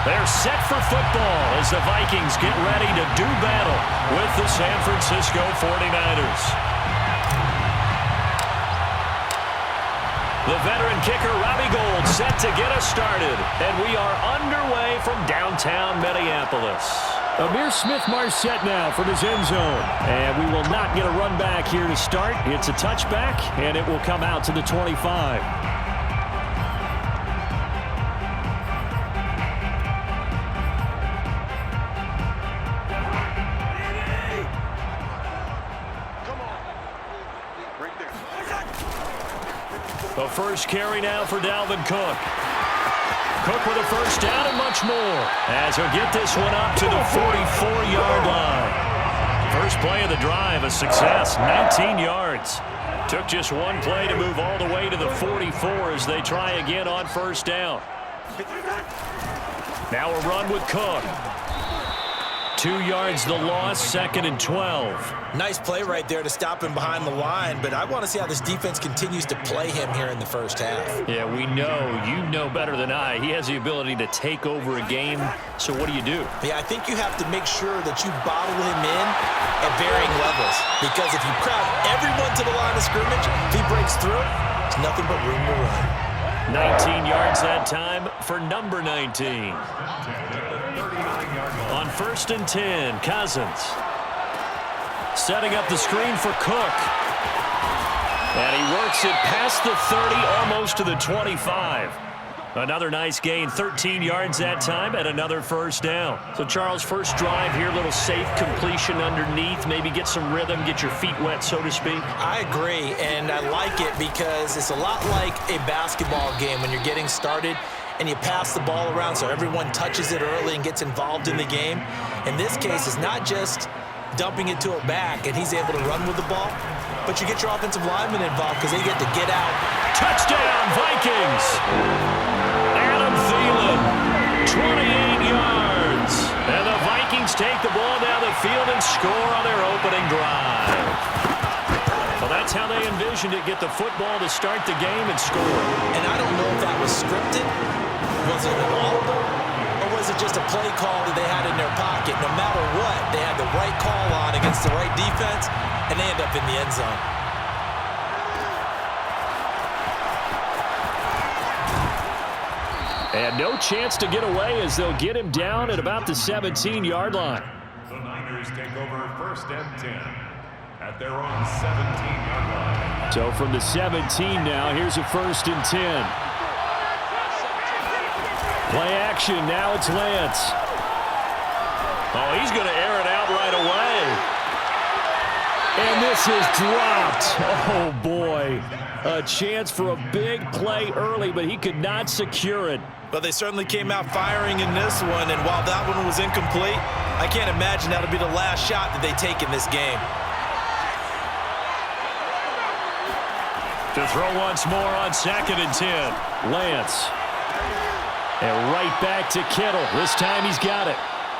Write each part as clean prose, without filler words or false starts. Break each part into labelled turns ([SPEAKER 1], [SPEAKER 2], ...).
[SPEAKER 1] They're set for football as the Vikings get ready to do battle with the San Francisco 49ers. The veteran kicker, Robbie Gould, set to get us started. And we are underway from downtown Minneapolis. Amir Smith-Marset now from his end zone. And we will not get a run back here to start. It's a touchback, and it will come out to the 25. The first carry now for Dalvin Cook. Cook with a first down and much more as he'll get this one up to the 44-yard line. First play of the drive, a success, 19 yards. Took just one play to move all the way to the 44 as they try again on first down. Now a run with Cook. 2 yards the loss, 2nd and 12.
[SPEAKER 2] Nice play right there to stop him behind the line, but I want to see how this defense continues to play him here in the first half.
[SPEAKER 1] Yeah, we know. You know better than I. He has the ability to take over a game, so what do you do?
[SPEAKER 2] Yeah, I think you have to make sure that you bottle him in at varying levels, because if you crowd everyone to the line of scrimmage, if he breaks through, there's nothing but room to run.
[SPEAKER 1] 19 yards that time for number 19. On 1st and 10, Cousins. Setting up the screen for Cook. And he works it past the 30, almost to the 25. Another nice gain, 13 yards that time, and another first down. So, Charles, first drive here, little safe completion underneath, maybe get some rhythm, get your feet wet, so to speak.
[SPEAKER 2] I agree, and I like it because it's a lot like a basketball game when you're getting started and you pass the ball around so everyone touches it early and gets involved in the game. In this case, it's not just dumping it to a back and he's able to run with the ball, but you get your offensive linemen involved because they get to get out.
[SPEAKER 1] Touchdown, Vikings! Adam Thielen, 28 yards. And the Vikings take the ball down the field and score on their opening drive. Well, that's how they envisioned it, get the football to start the game and score.
[SPEAKER 2] And I don't know if that was scripted. Was it an audible? Or was it just a play call that they had in their pocket? No matter what, they had the right call on against the right defense, and they end up in the end zone.
[SPEAKER 1] And no chance to get away as they'll get him down at about the 17-yard line.
[SPEAKER 3] The Niners take over 1st and 10 at their own 17-yard line.
[SPEAKER 1] So from the 17 now, here's a 1st and 10. Play action, now it's Lance. Oh, he's going to air it out right away. And this is dropped. Oh, boy. A chance for a big play early, but he could not secure it.
[SPEAKER 2] But they certainly came out firing in this one, and while that one was incomplete, I can't imagine that'll be the last shot that they take in this game.
[SPEAKER 1] To throw once more on 2nd and 10. Lance. And right back to Kittle. This time he's got it.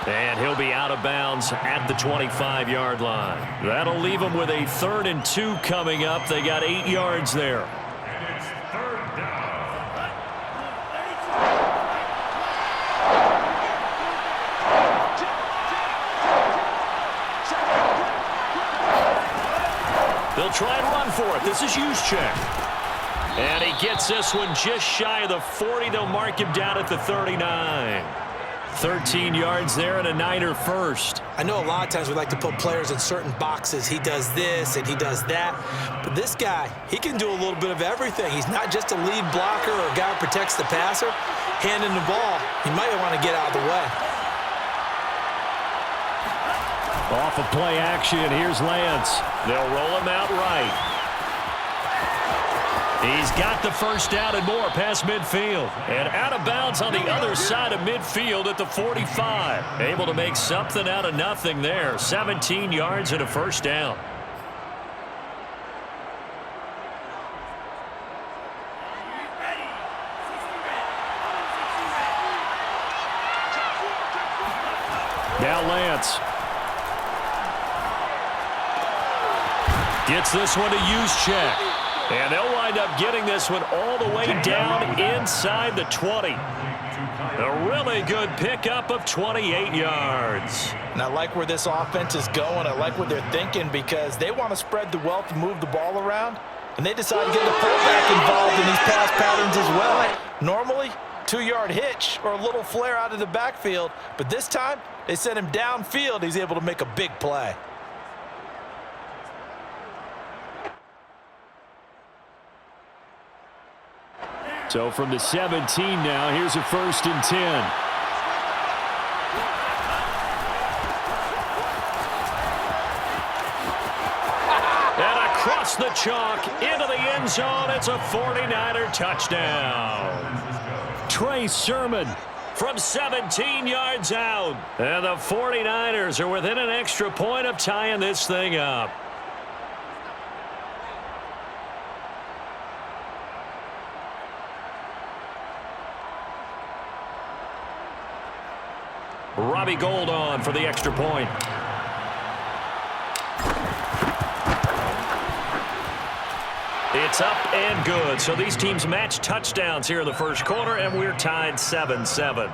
[SPEAKER 1] And he'll be out of bounds at the 25-yard line. That'll leave him with a 3rd and 2 coming up. They got 8 yards there.
[SPEAKER 3] And it's 3rd down.
[SPEAKER 1] They'll try and run for it. This is Juszczyk. And he gets this one just shy of the 40. They'll mark him down at the 39. 13 yards there and a Niner first.
[SPEAKER 2] I know a lot of times we like to put players in certain boxes. He does this and he does that. But this guy, he can do a little bit of everything. He's not just a lead blocker or a guy who protects the passer. Handing the ball, he might want to get out of the way.
[SPEAKER 1] Off of play action, here's Lance. They'll roll him out right. He's got the first down and more past midfield. And out of bounds on the other side of midfield at the 45. Able to make something out of nothing there. 17 yards and a first down. Now Lance. Gets this one to Juszczyk. And they'll wind up getting this one all the way down inside the 20. A really good pickup of 28 yards.
[SPEAKER 2] And I like where this offense is going. I like what they're thinking because they want to spread the wealth and move the ball around. And they decide to get the fullback involved in these pass patterns as well. Normally, 2-yard hitch or a little flare out of the backfield. But this time, they sent him downfield. He's able to make a big play.
[SPEAKER 1] So from the 17 now, here's a 1st and 10. And across the chalk, into the end zone, it's a 49er touchdown. Trey Sermon from 17 yards out. And the 49ers are within an extra point of tying this thing up. Robbie Gould on for the extra point. It's up and good. So these teams match touchdowns here in the first quarter, and we're tied 7-7.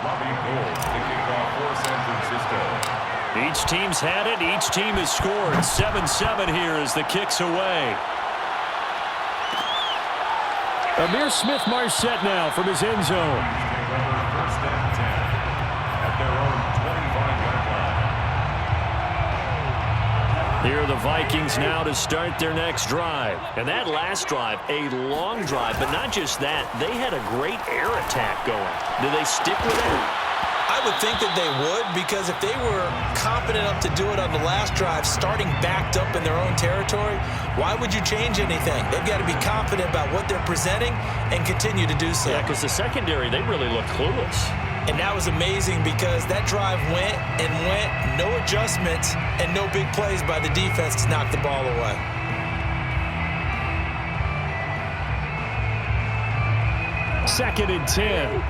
[SPEAKER 3] Robbie Gould kicking off for San Francisco.
[SPEAKER 1] Each team's had it. Each team has scored. 7-7 here as the kick's away. Amir Smith-Marset now from his end zone.
[SPEAKER 3] 1st and 10 at their own 25-yard line.
[SPEAKER 1] Here are the Vikings now to start their next drive. And that last drive, a long drive, but not just that. They had a great air attack going. Do they stick with it?
[SPEAKER 2] I would think that they would, because if they were confident enough to do it on the last drive, starting backed up in their own territory, why would you change anything? They've got to be confident about what they're presenting and continue to do so.
[SPEAKER 1] Yeah, because the secondary, they really looked clueless.
[SPEAKER 2] And that was amazing because that drive went and went, no adjustments, and no big plays by the defense to knock the ball away.
[SPEAKER 1] Second and 10.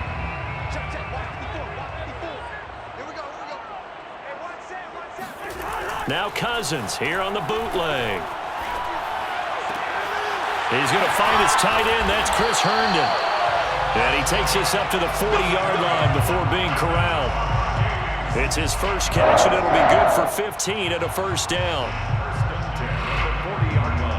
[SPEAKER 1] Now Cousins here on the bootleg. He's going to find his tight end. That's Chris Herndon. And he takes us up to the 40-yard line before being corralled. It's his first catch, and it'll be good for 15 at a 1st down.
[SPEAKER 3] 1st and 10 at the 40-yard line.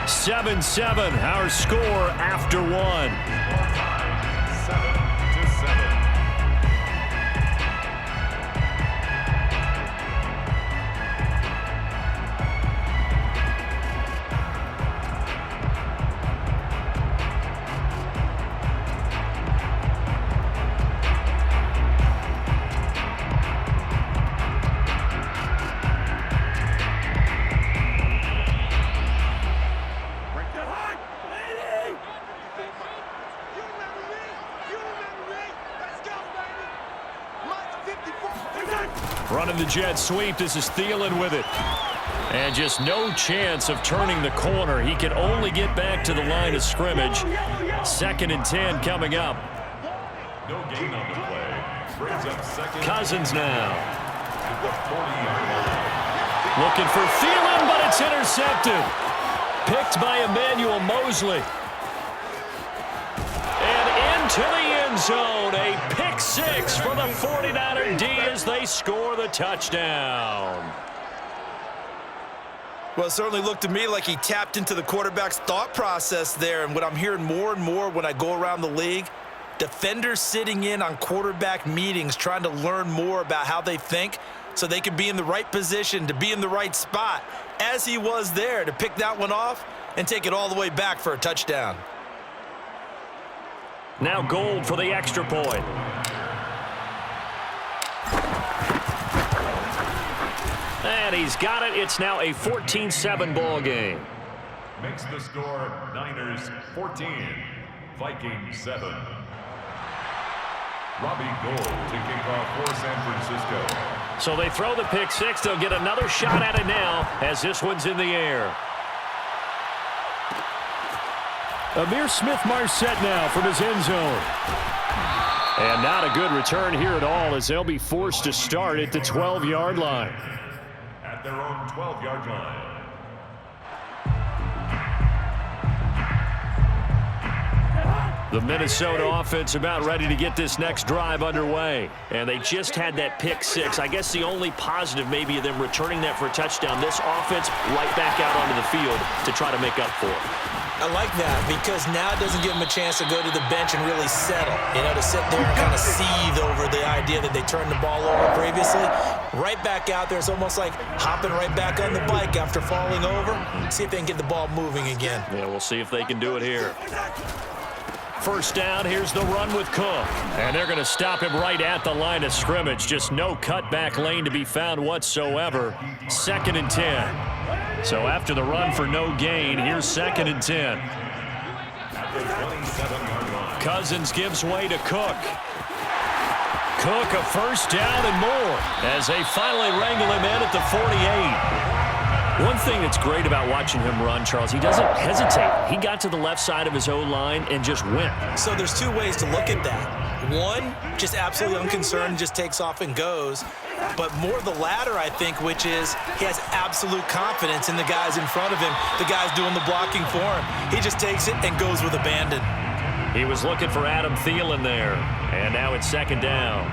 [SPEAKER 1] 7-7, our score after one.
[SPEAKER 3] 7-7.
[SPEAKER 1] Running the jet sweep. This is Thielen with it. And just no chance of turning the corner. He can only get back to the line of scrimmage. 2nd and 10 coming up.
[SPEAKER 3] No gain on the play. Brings up second.
[SPEAKER 1] Cousins now.
[SPEAKER 3] At the 40-yard line.
[SPEAKER 1] Looking for Thielen, but it's intercepted. Picked by Emmanuel Mosley. And into the end zone. A pick six for the 49er D as they score the touchdown.
[SPEAKER 2] Well, it certainly looked to me like he tapped into the quarterback's thought process there. And what I'm hearing more and more when I go around the league, defenders sitting in on quarterback meetings trying to learn more about how they think so they can be in the right position to be in the right spot, as he was there to pick that one off and take it all the way back for a touchdown.
[SPEAKER 1] Now Gould for the extra point. And he's got it. It's now a 14-7 ball game.
[SPEAKER 3] Makes the score Niners 14, Vikings 7. Robbie Gould to kick off for San Francisco.
[SPEAKER 1] So they throw the pick six. They'll get another shot at it now as this one's in the air. Amir Smith-Marset now from his end zone. And not a good return here at all as they'll be forced to start at the 12-yard line.
[SPEAKER 3] At their own 12-yard line.
[SPEAKER 1] The Minnesota offense about ready to get this next drive underway. And they just had that pick six. I guess the only positive maybe of them returning that for a touchdown. This offense right back out onto the field to try to make up for it.
[SPEAKER 2] I like that because now it doesn't give them a chance to go to the bench and really settle, to sit there and kind of seethe over the idea that they turned the ball over previously. Right back out there, it's almost like hopping right back on the bike after falling over. See if they can get the ball moving again.
[SPEAKER 1] Yeah, we'll see if they can do it here. First down, here's the run with Cook. And they're going to stop him right at the line of scrimmage. Just no cutback lane to be found whatsoever. 2nd and 10. So after the run for no gain, here's 2nd and 10. Cousins gives way to Cook. Cook a first down and more as they finally wrangle him in at the 48. One thing that's great about watching him run, Charles, he doesn't hesitate. He got to the left side of his O-line and just went.
[SPEAKER 2] So there's two ways to look at that. One, just absolutely unconcerned, just takes off and goes. But more the latter, I think, which is he has absolute confidence in the guys in front of him, the guys doing the blocking for him. He just takes it and goes with abandon.
[SPEAKER 1] He was looking for Adam Thielen there, and now it's 2nd down.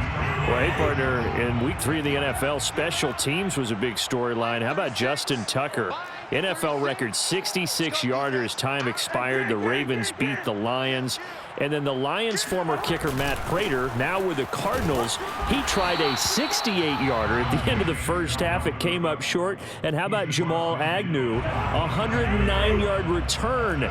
[SPEAKER 1] Well, hey, partner, in Week 3 of the NFL, special teams was a big storyline. How about Justin Tucker? NFL record 66-yarder as time expired. The Ravens beat the Lions. And then the Lions' former kicker, Matt Prater, now with the Cardinals, he tried a 68-yarder at the end of the first half. It came up short. And how about Jamal Agnew? A 109-yard return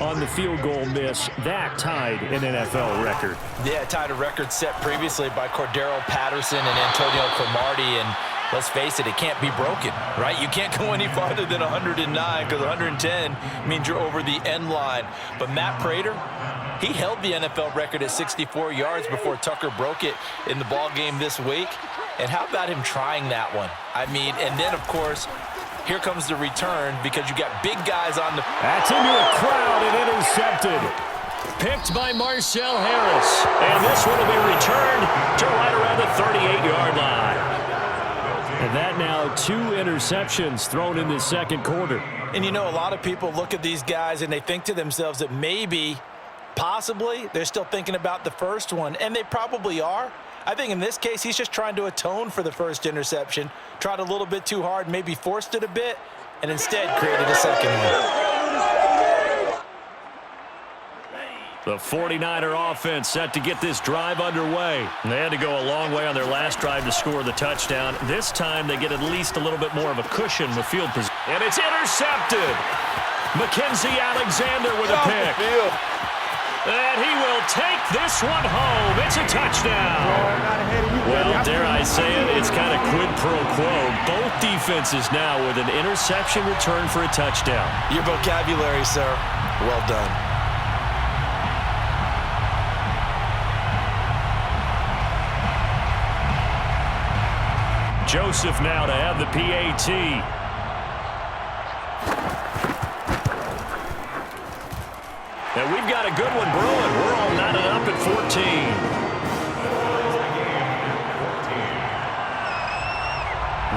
[SPEAKER 1] on the field goal miss. That tied an NFL record.
[SPEAKER 2] Yeah, tied a record set previously by Cordero Patterson and Antonio Cromartie. And let's face it, it can't be broken, right? You can't go any farther than 109 because 110 means you're over the end line. But Matt Prater, he held the NFL record at 64 yards before Tucker broke it in the ball game this week. And how about him trying that one? I mean, and then, of course, here comes the return because you got big guys on the...
[SPEAKER 1] That's into a crowd and intercepted. Picked by Marcel Harris. And this one will be returned to right around the 38-yard line. And that now 2 interceptions thrown in the second quarter.
[SPEAKER 2] And a lot of people look at these guys and they think to themselves that maybe, possibly, they're still thinking about the first one. And they probably are. I think in this case, he's just trying to atone for the first interception. Tried a little bit too hard, maybe forced it a bit, and instead created a second one.
[SPEAKER 1] The 49er offense set to get this drive underway. They had to go a long way on their last drive to score the touchdown. This time they get at least a little bit more of a cushion with field position. And it's intercepted. Mackenzie Alexander with a pick. And he will take this one home. It's a touchdown. Well, dare I say it, it's kind of quid pro quo. Both defenses now with an interception return for a touchdown.
[SPEAKER 2] Your vocabulary, sir. Well done.
[SPEAKER 1] Joseph now to have the PAT. And we've got a good one brewing. We're all knotted up at 14.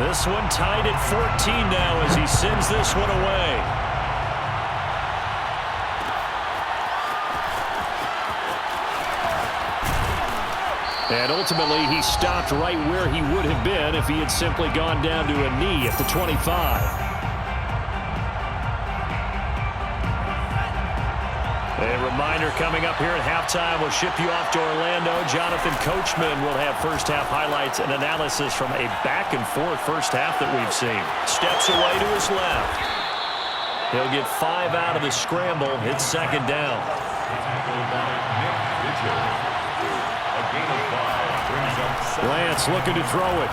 [SPEAKER 1] This one tied at 14 now as he sends this one away. And ultimately, he stopped right where he would have been if he had simply gone down to a knee at the 25. A reminder coming up here at halftime. We'll ship you off to Orlando. Jonathan Coachman will have first half highlights and analysis from a back-and-forth first half that we've seen. Steps away to his left. He'll get 5 out of the scramble. It's 2nd down. Lance looking to throw it.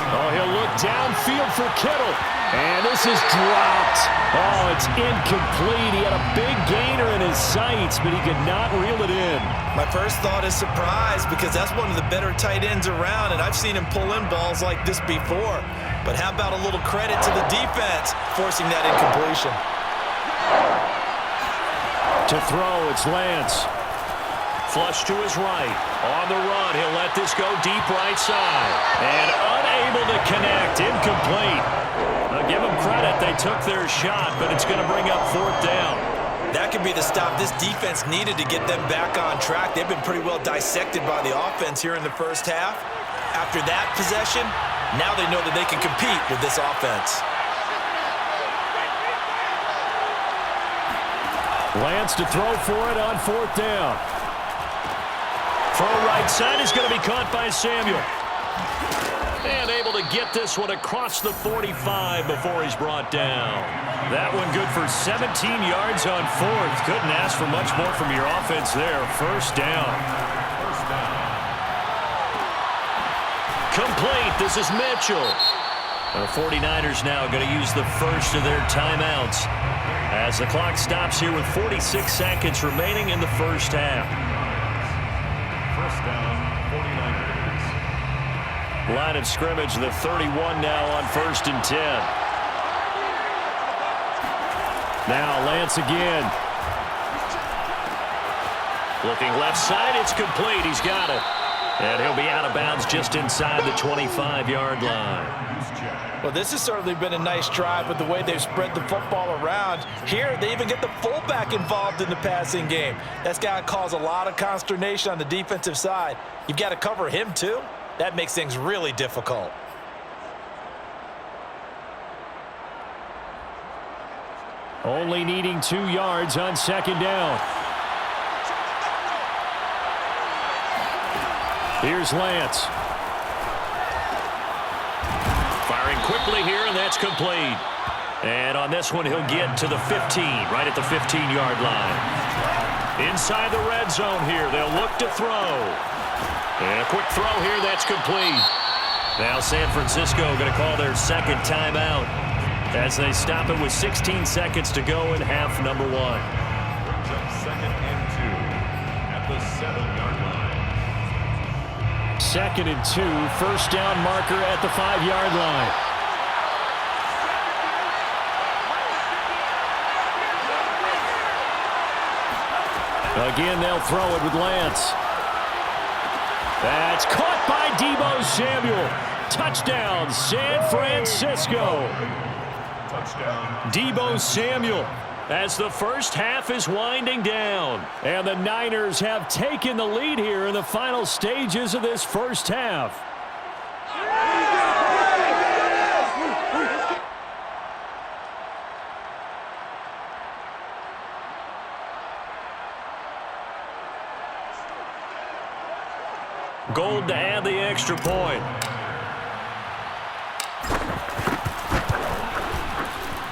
[SPEAKER 1] Oh, he'll look downfield for Kittle. And this is dropped. Oh, it's incomplete. He had a big gainer in his sights, but he could not reel it in.
[SPEAKER 2] My first thought is surprise, because that's one of the better tight ends around, and I've seen him pull in balls like this before. But how about a little credit to the defense forcing that incompletion?
[SPEAKER 1] To throw, it's Lance. Flush to his right. On the run, he'll let this go deep right side. And unable to connect. Incomplete. Now give them credit. They took their shot, but it's going to bring up 4th down.
[SPEAKER 2] That could be the stop this defense needed to get them back on track. They've been pretty well dissected by the offense here in the first half. After that possession, now they know that they can compete with this offense.
[SPEAKER 1] Lance to throw for it on 4th down. Throw right side is going to be caught by Samuel. And able to get this one across the 45 before he's brought down. That one good for 17 yards on 4th. Couldn't ask for much more from your offense there. 1st down. Complete. This is Mitchell. The 49ers now going to use the first of their timeouts as the clock stops here with 46 seconds remaining in the first half.
[SPEAKER 3] 1st down, 49ers.
[SPEAKER 1] Line of scrimmage, the 31 now on 1st and 10. Now Lance again. Looking left side, it's complete. He's got it. And he'll be out of bounds just inside the 25-yard line.
[SPEAKER 2] Well, this has certainly been a nice drive with the way they've spread the football around. Here, they even get the fullback involved in the passing game. That's got to cause a lot of consternation on the defensive side. You've got to cover him, too. That makes things really difficult.
[SPEAKER 1] Only needing 2 yards on 2nd down. Here's Lance. Firing quickly here, and that's complete. And on this one, he'll get to the 15, right at the 15-yard line. Inside the red zone here, they'll look to throw. And a quick throw here, that's complete. Now San Francisco going to call their 2nd timeout as they stop it with 16 seconds to go in half number 1.
[SPEAKER 3] 2nd and 2 at the 7-yard line.
[SPEAKER 1] 2nd and 2, 1st down marker at the 5-yard line. Again, they'll throw it with Lance. That's caught by Deebo Samuel. Touchdown, San Francisco.
[SPEAKER 3] Touchdown.
[SPEAKER 1] Deebo Samuel as the first half is winding down. And the Niners have taken the lead here in the final stages of this first half. Gold to add the extra point.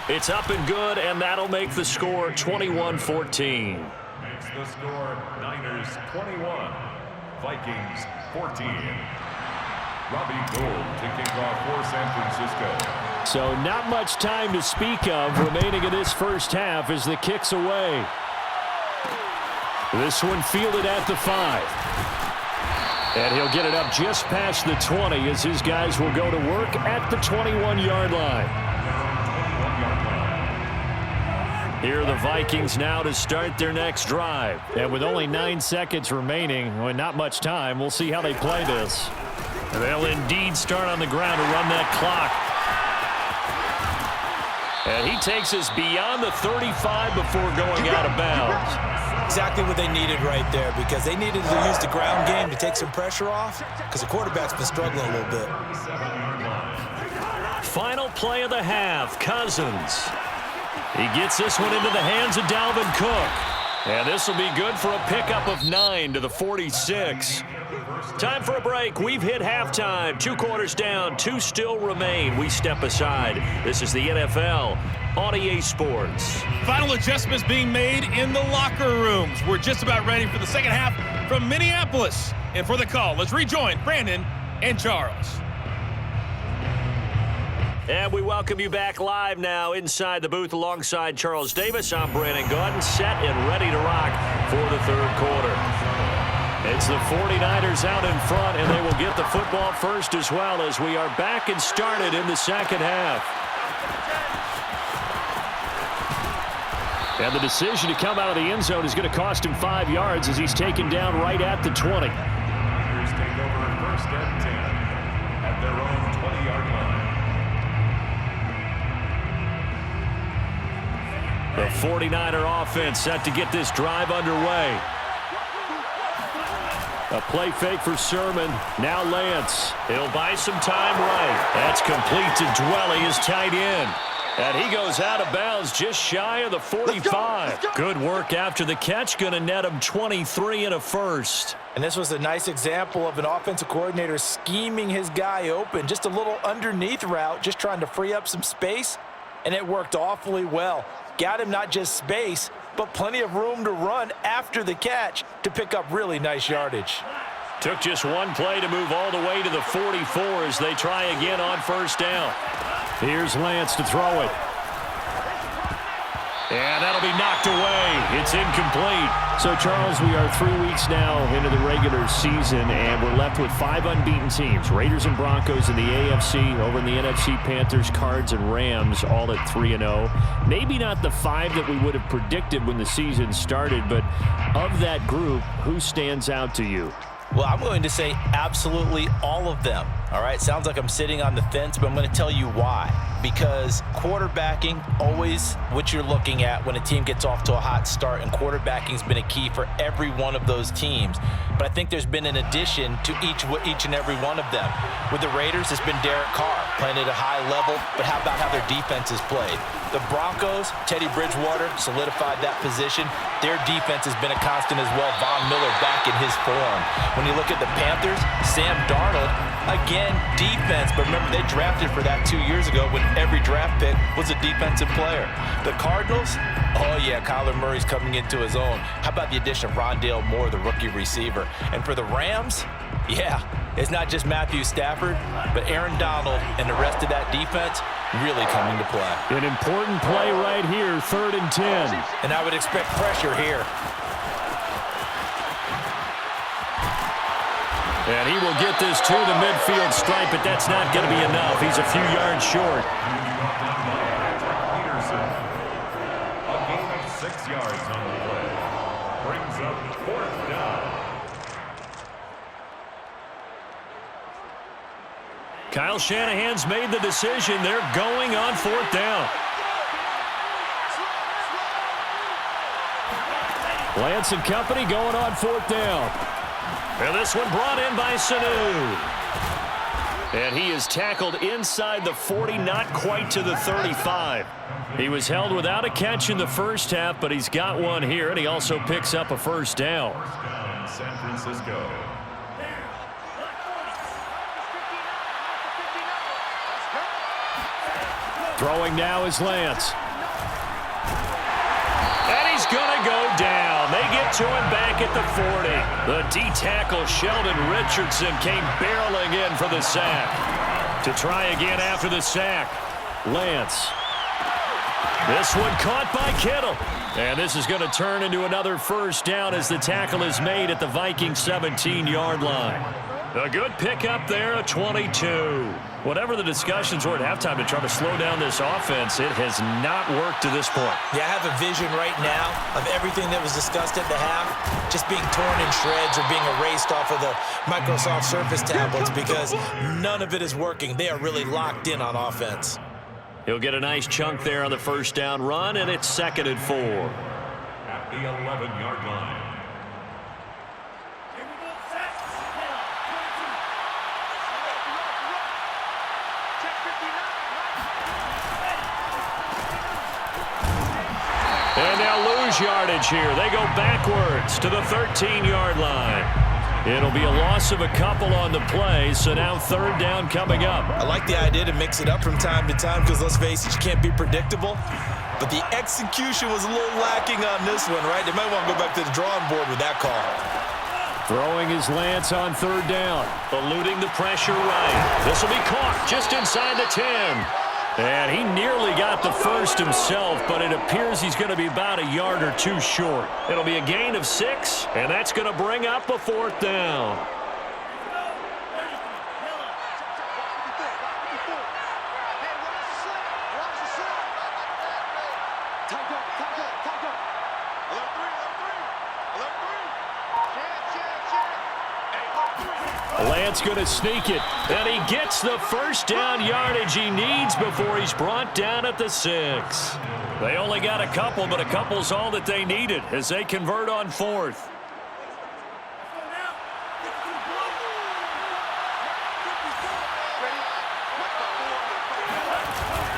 [SPEAKER 1] It's up and good, and that'll make the score 21-14.
[SPEAKER 3] Makes the score Niners 21, Vikings 14. Robbie Gould to kick off for San Francisco.
[SPEAKER 1] So not much time to speak of remaining in this first half as the kick's away. This one fielded at the 5. And he'll get it up just past the 20 as his guys will go to work at the 21-yard line. Here are the Vikings now to start their next drive. And with only 9 seconds remaining, well, not much time, we'll see how they play this. And they'll indeed start on the ground to run that clock. And he takes us beyond the 35 before going out of bounds.
[SPEAKER 2] Exactly what they needed right there, because they needed to use the ground game to take some pressure off, because the quarterback's been struggling a little bit.
[SPEAKER 1] Final play of the half, Cousins. He gets this one into the hands of Dalvin Cook. And this will be good for a pickup of 9 to the 46. Time for a break. We've hit halftime. 2 quarters down. 2 still remain. We step aside. This is the NFL on EA Sports.
[SPEAKER 4] Final adjustments being made in the locker rooms. We're just about ready for the second half from Minneapolis. And for the call, let's rejoin Brandon and Charles.
[SPEAKER 1] And we welcome you back live now inside the booth alongside Charles Davis. I'm Brandon Gaudin, set and ready to rock for the third quarter. It's the 49ers out in front, and they will get the football first as well as we are back and started in the second half. And the decision to come out of the end zone is going to cost him 5 yards as he's taken down right at the 20.
[SPEAKER 3] Niners take over first and 10 at their own 20-yard line.
[SPEAKER 1] The 49er offense set to get this drive underway. A play fake for Sermon. Now Lance. He'll buy some time right. That's complete to Dwelly, his tight end. And he goes out of bounds just shy of the 45. Let's go. Good work after the catch. Going to net him 23 and a first.
[SPEAKER 2] And this was a nice example of an offensive coordinator scheming his guy open. Just a little underneath route, just trying to free up some space. And it worked awfully well. Got him not just space, but plenty of room to run after the catch to pick up really nice yardage.
[SPEAKER 1] Took just one play to move all the way to the 44 as they try again on first down. Here's Lance to throw it. And that'll be knocked away. It's incomplete.
[SPEAKER 5] So, Charles, we are 3 weeks now into the regular season, and we're left with 5 unbeaten teams. Raiders and Broncos in the AFC, over in the NFC, Panthers, Cards, and Rams, all at 3-0. Maybe not the 5 that we would have predicted when the season started, but of that group, who stands out to you?
[SPEAKER 2] Well, I'm going to say absolutely all of them. All right, sounds like I'm sitting on the fence, but I'm going to tell you why. Because quarterbacking, always what you're looking at when a team gets off to a hot start, and quarterbacking has been a key for every one of those teams. But I think there's been an addition to each and every one of them. With the Raiders, it's been Derek Carr playing at a high level, but how about how their defense is played? The Broncos, Teddy Bridgewater solidified that position. Their defense has been a constant as well. Von Miller back in his form. When you look at the Panthers, Sam Darnold, again, defense. But remember, they drafted for that 2 years ago when every draft pick was a defensive player. The Cardinals, oh yeah, Kyler Murray's coming into his own. How about the addition of Rondale Moore, the rookie receiver? And for the Rams, yeah, it's not just Matthew Stafford, but Aaron Donald and the rest of that defense really coming to play.
[SPEAKER 5] An important play right here, 3rd and 10.
[SPEAKER 2] And I would expect pressure here.
[SPEAKER 1] And he will get this to the midfield stripe, but that's not going to be enough. He's a few yards short.
[SPEAKER 3] A gain of 6 yards on the play. Brings up 4th down.
[SPEAKER 1] Kyle Shanahan's made the decision. They're going on 4th down. Lance and company going on 4th down. And this one brought in by Sanu. And he is tackled inside the 40, not quite to the 35. He was held without a catch in the first half, but he's got one here, and he also picks up a first down.
[SPEAKER 3] First down, San Francisco.
[SPEAKER 1] Throwing now is Lance. And he's going to go down. They get to him back at the 40. The D-tackle Sheldon Richardson came barreling in for the sack. To try again after the sack, Lance. This one caught by Kittle. And this is going to turn into another first down as the tackle is made at the Vikings 17-yard line. A good pickup there at 22. Whatever the discussions were at halftime to try to slow down this offense, it has not worked to this point.
[SPEAKER 2] Yeah, I have a vision right now of everything that was discussed at the half just being torn in shreds or being erased off of the Microsoft Surface tablets because none of it is working. They are really locked in on offense.
[SPEAKER 1] He'll get a nice chunk there on the first down run, and it's 2nd and 4.
[SPEAKER 3] At the 11-yard line.
[SPEAKER 1] And they'll lose yardage here. They go backwards to the 13-yard line. It'll be a loss of a couple on the play, so now 3rd down coming up.
[SPEAKER 2] I like the idea to mix it up from time to time because, let's face it, you can't be predictable. But the execution was a little lacking on this one, right? They might want to go back to the drawing board with that call.
[SPEAKER 1] Throwing his Lance on 3rd down. Eluding the pressure right. This will be caught just inside the 10. And he nearly got the first himself, but it appears he's going to be about a yard or two short. It'll be a gain of 6, and that's going to bring up a 4th down. Lance going to sneak it, and he gets the first down yardage he needs before he's brought down at the 6. They only got a couple, but a couple's all that they needed as they convert on 4th.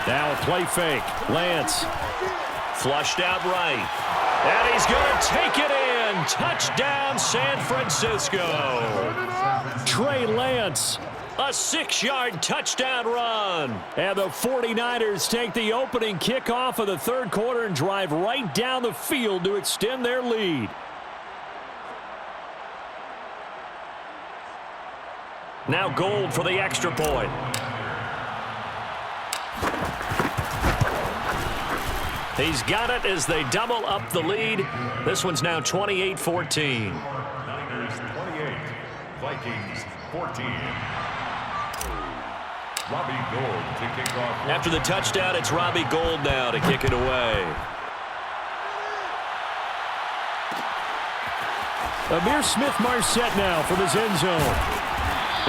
[SPEAKER 1] Now a play fake. Lance flushed out right. And he's going to take it in. Touchdown, San Francisco. Trey Lance, a 6-yard touchdown run. And the 49ers take the opening kickoff of the 3rd quarter and drive right down the field to extend their lead. Now Gold for the extra point. He's got it as they double up the lead. This one's now 28-14.
[SPEAKER 3] Niners 28, Vikings 14. Robbie Gould to kick off.
[SPEAKER 1] After the touchdown, it's Robbie Gould now to kick it away. Amir Smith-Marset now from his end zone.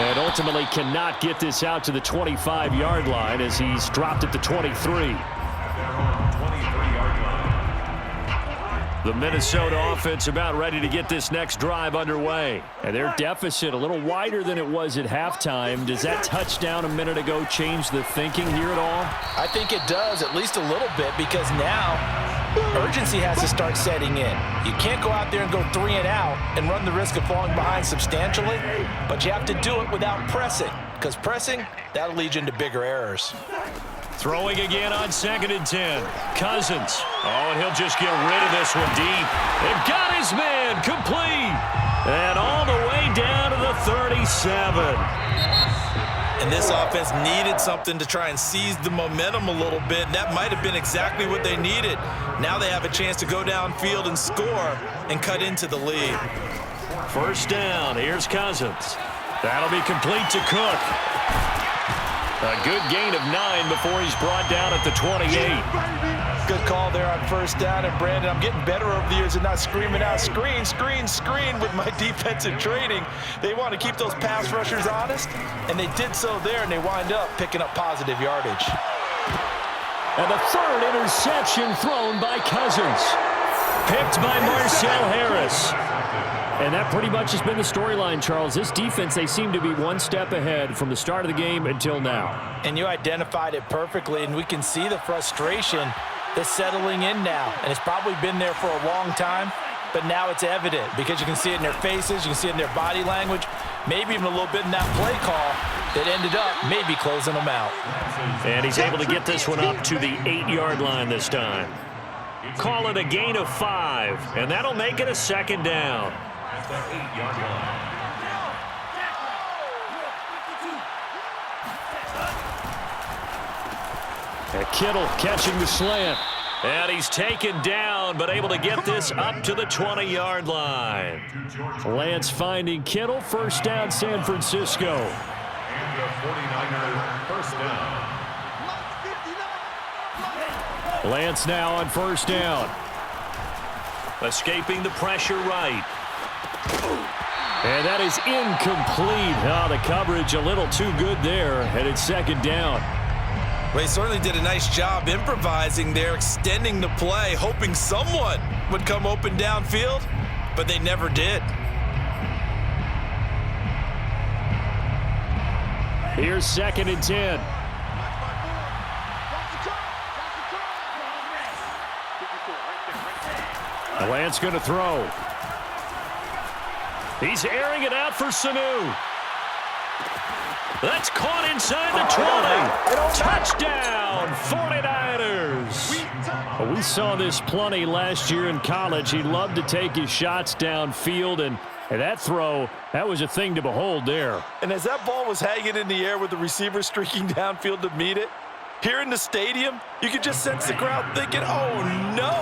[SPEAKER 1] And ultimately cannot get this out to the 25-yard line as he's dropped at the 23. The Minnesota offense about ready to get this next drive underway. And their deficit a little wider than it was at halftime. Does that touchdown a minute ago change the thinking here at all?
[SPEAKER 2] I think it does, at least a little bit, because now urgency has to start setting in. You can't go out there and go 3 and out and run the risk of falling behind substantially, but you have to do it without pressing, because pressing, that'll lead you into bigger errors.
[SPEAKER 1] Throwing again on 2nd and 10. Cousins. Oh, and he'll just get rid of this one deep. They've got his man complete. And all the way down to the 37.
[SPEAKER 2] And this offense needed something to try and seize the momentum a little bit. And that might have been exactly what they needed. Now they have a chance to go downfield and score and cut into the lead.
[SPEAKER 1] 1st down. Here's Cousins. That'll be complete to Cook. A good gain of 9 before he's brought down at the 28.
[SPEAKER 2] Good call there on 1st down. And, Brandon, I'm getting better over the years and not screaming out, screen, screen, screen with my defensive training. They want to keep those pass rushers honest, and they did so there, and they wind up picking up positive yardage.
[SPEAKER 1] And the 3rd interception thrown by Cousins. Picked by Marcel Harris. And that pretty much has been the storyline, Charles. This defense, they seem to be one step ahead from the start of the game until now.
[SPEAKER 2] And you identified it perfectly, and we can see the frustration that's settling in now. And it's probably been there for a long time, but now it's evident because you can see it in their faces, you can see it in their body language, maybe even a little bit in that play call that ended up maybe closing them out.
[SPEAKER 1] And he's able to get this one up to the 8-yard line this time. Call it a gain of 5, and that'll make it a 2nd down.
[SPEAKER 3] The 8-yard line.
[SPEAKER 1] And Kittle catching the slant. And he's taken down, but able to get this up to the 20-yard line. Lance finding Kittle. 1st down, San Francisco.
[SPEAKER 3] And the 49er 1st down.
[SPEAKER 1] Lance now on 1st down. Escaping the pressure right. And that is incomplete. Oh, the coverage a little too good there, and it's 2nd down.
[SPEAKER 2] Well, he certainly did a nice job improvising there, extending the play, hoping someone would come open downfield, but they never did.
[SPEAKER 1] Here's 2nd and 10. Lance going to throw. He's airing it out for Sanu. That's caught inside the 20. Touchdown, 49ers. We saw this plenty last year in college. He loved to take his shots downfield, and that throw, that was a thing to behold there.
[SPEAKER 2] And as that ball was hanging in the air with the receiver streaking downfield to meet it, Here in the stadium, you could just sense the crowd thinking, oh, no.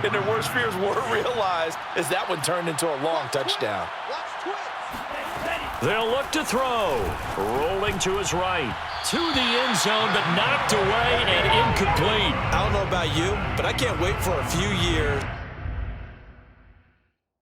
[SPEAKER 2] And their worst fears were realized as that one turned into a long touchdown.
[SPEAKER 1] They'll look to throw. Rolling to his right. To the end zone, but knocked away and incomplete.
[SPEAKER 2] I don't know about you, but I can't wait for a few years